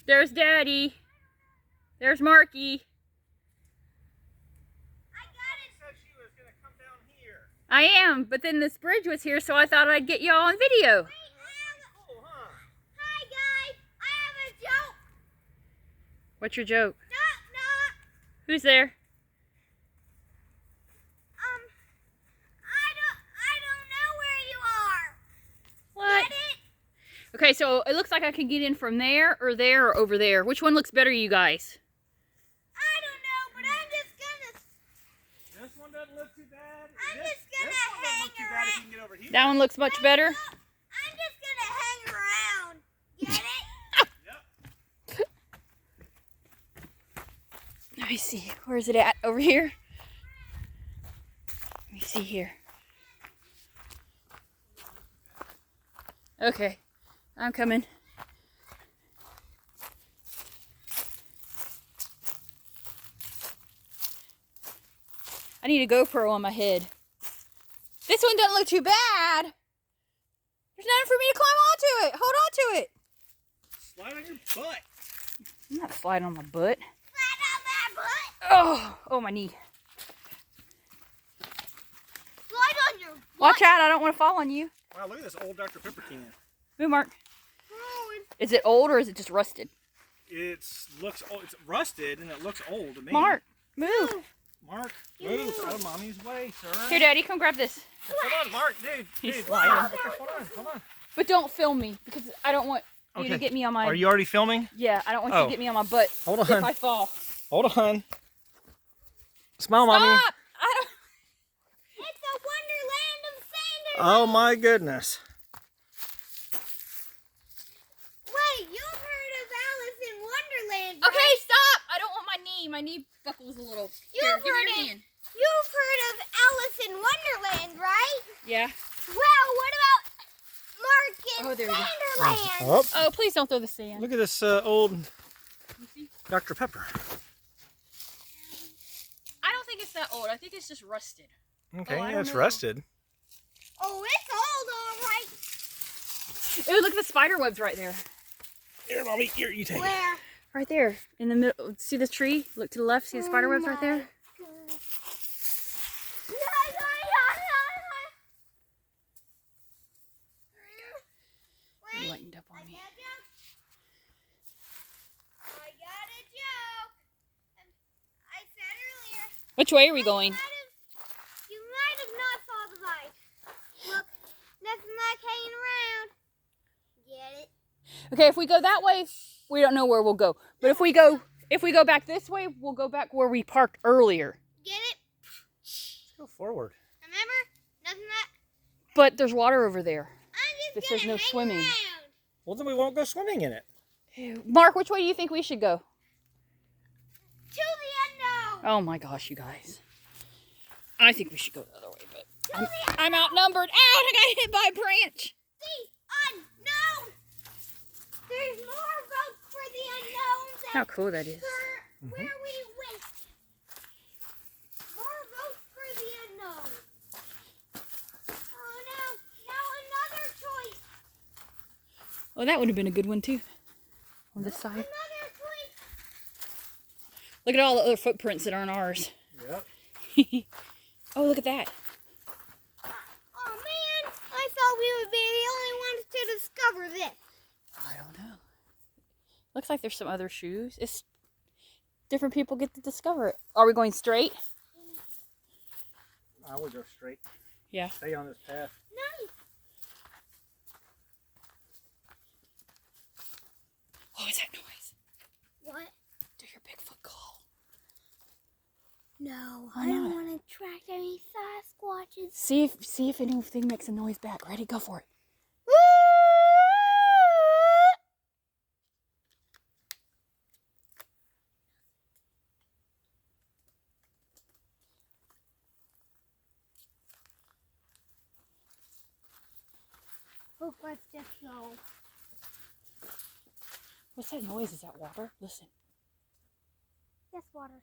There's Daddy. There's Marky. I got it. Said she was gonna come down here. I am, but then this bridge was here, so I thought I'd get y'all on video. Cool, huh? Hi guys, I have a joke. What's your joke? Knock knock. Who's there? I don't know where you are. What? Get it? Okay, so it looks like I can get in from there or over there. Which one looks better, you guys? I don't know, but I'm just gonna. This one doesn't look too bad. I'm just gonna This one doesn't hang look too bad if you can get over here. That one looks much better. I'm just gonna hang around. Get it? Yep. Let me see. Where is it at? Over here? Let me see here. Okay. I'm coming. I need a GoPro on my head. This one doesn't look too bad. There's nothing for me to climb onto it. Hold on to it. Slide on your butt. I'm not sliding on my butt. Slide on my butt. Oh, my knee. Slide on your butt. Watch out, I don't want to fall on you. Wow, look at this old Dr. Pepper can. Move, Mark. Oh, Is it old or is it just rusted? Looks old. It's rusted and it looks old to me. Mark, move. Mark, move out of mommy's way, sir. Here, Daddy, come grab this. Hold on, Mark, dude. He's Dude, sliding. hold on. But don't film me because I don't want you to Okay. get me on my... Are you already filming? Yeah, I don't want you Oh. to get me on my butt Hold if on. I fall. Hold on. Smile, mommy. Stop! I don't... it's a wonderland of sand. Oh my goodness. Wait, you've heard of Alice in Wonderland, Okay, right? stop! I don't want my knee. My knee buckles a little. Here, You've give me heard your it. hand. You've heard of Alice in Wonderland, right? Yeah. Well, what about Mark in Oh, there we go. Sanderland? Oh, Oh, please don't throw the sand. look at this old You see? Dr. Pepper. I don't think it's that old. I think it's just rusted. Okay, Oh, I yeah, don't it's know. rusted. Oh, it's old, all right. Ooh, look at the spider webs right there. Here, mommy, here, you take it. Where? Right there. In the middle. See this tree? Look to the left. See the spider webs right there? It lightened up on me. I got a joke. I said earlier. Which way are we going? You might have not saw the light. Look, nothing like hanging around. Get it? Okay, if we go that way, we don't know where we'll go. But if we go back this way, we'll go back where we parked earlier. Get it? Let's go forward. Remember? Nothing like. But there's water over there. I'm This just says gonna no hang swimming. around. Well, then we won't go swimming in it. Mark, which way do you think we should go? To the unknown. Oh my gosh, you guys. I think we should go the other way, but To the I'm outnumbered. Ow, I got hit by a branch. unknown. There's more votes for the unknown than How cool that is. for where we went. More votes for the unknown. Oh no! Now another choice. Oh, that would have been a good one too. On this side. Another choice. Look at all the other footprints that aren't ours. Yep. Oh, look at that. Oh man! I thought we would be the only ones to discover this. I don't know. Looks like there's some other shoes. It's different people get to discover it. Are we going straight? I would go straight. Yeah. Stay on this path. Nice. What was that noise? What? Do your Bigfoot call. No, Why I don't not? want to attract any Sasquatches. See if anything makes a noise back. Ready? Go for it. Oh, let's just go. What's that noise? Is that water? Listen. That's water.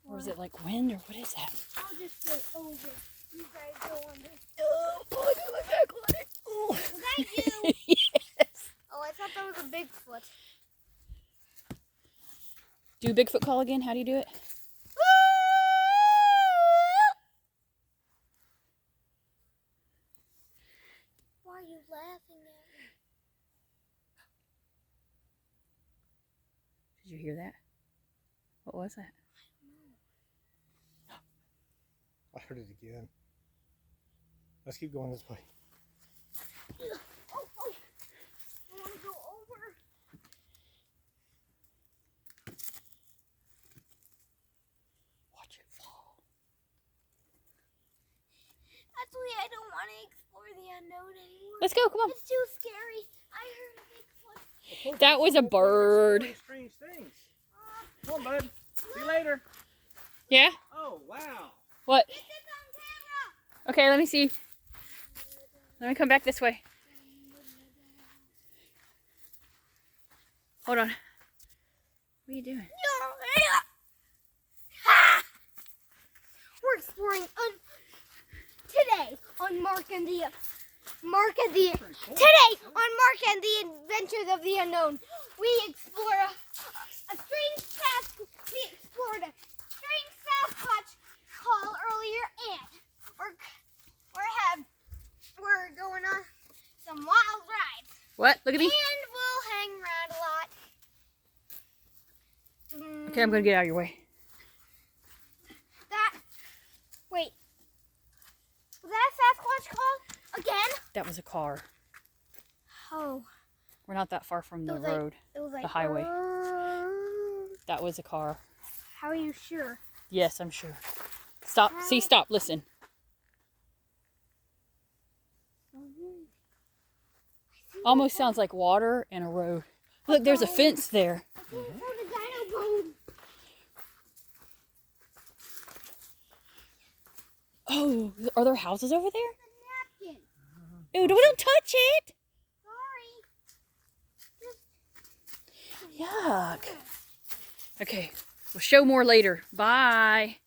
Or is it like wind or what is that? I'll just get over. You guys go under. Oh, look at that. Thank you. Do Bigfoot call again. How do you do it? Why are you laughing at me? Did you hear that? What was that? I heard it again. Let's keep going this way. Oh, I want to go over. Watch it fall. Actually, I don't want to explore the unknown anymore. Let's go. Come on. It's too scary. I heard a Bigfoot. That was a bird. Strange things. Come on, bud. See you later. Yeah? Oh, wow. What? Get this on camera. Okay, let me see. Let me come back this way. Hold on. What are you doing? We're exploring today on Mark and the Adventures of the Unknown. We explored a strange Sasquatch call earlier, and we're going on some wild rides. What? Look at me. And we'll hang around a lot. Okay, I'm going to get out of your way. Wait. Was that a Sasquatch call again? That was a car. Oh. We're not that far from the It was like- road. It was like The highway. That was a car. How are you sure? Yes, I'm sure. Stop. See, stop. Listen. Almost sounds like water and a road. Look, there's a fence there. I think I found a dino bone. Oh, are there houses over there? A napkin. Ew, don't touch it. Sorry. Yuck. Okay, we'll show more later. Bye.